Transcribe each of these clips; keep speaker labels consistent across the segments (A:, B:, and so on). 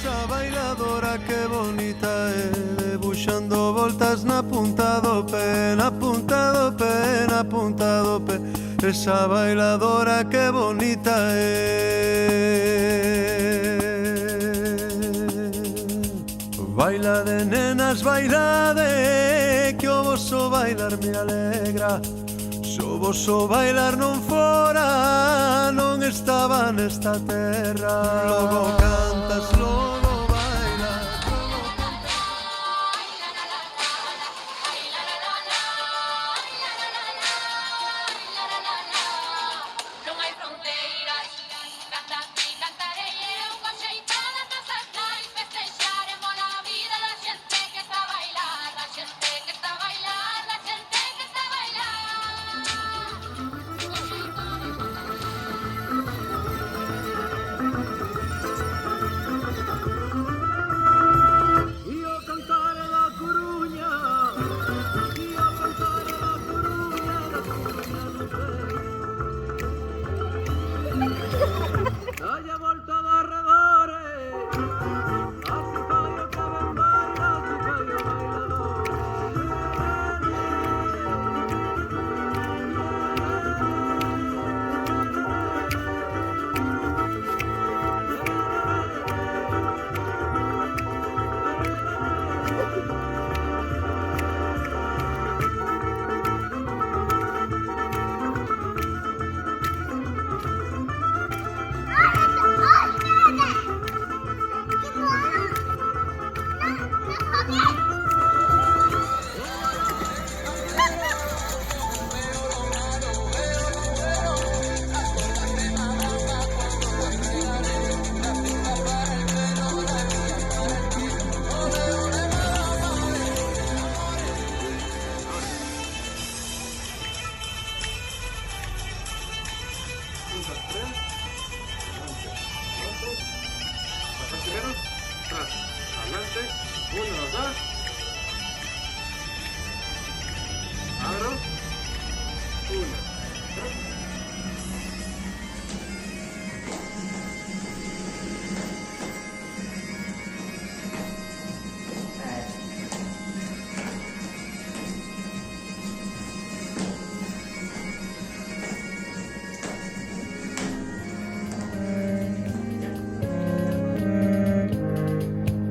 A: Esa bailadora que bonita é, debuxando voltas na punta do pé, na punta do pé, na punta do pé. Esa bailadora que bonita é. Baila de nenas, baila de, que o voso bailar me alegra. Se o voso bailar non fora, non estaba nesta terra. Logo cantas, logo bailas, logo cantas.
B: Non hai fronteiras, cantas ti cantarei eu, coxei todas nosas nais, festexaremos a vida da xente que está a bailar, da xente que está a bailar, da xente que está a bailar.
A: Io cantare la Coruña, io cantare la Coruña, la Coruña non sei. Dalla volta d'arredore, a cicaio che ben baila, cicaio Adelante, 1, 2. Abro. 1, 2.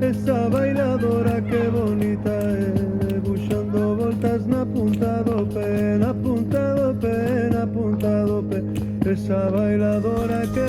A: Esa bailadora que bonita é, debuxando voltas na punta do pé, na punta do pé, na punta do pé. Esa bailadora que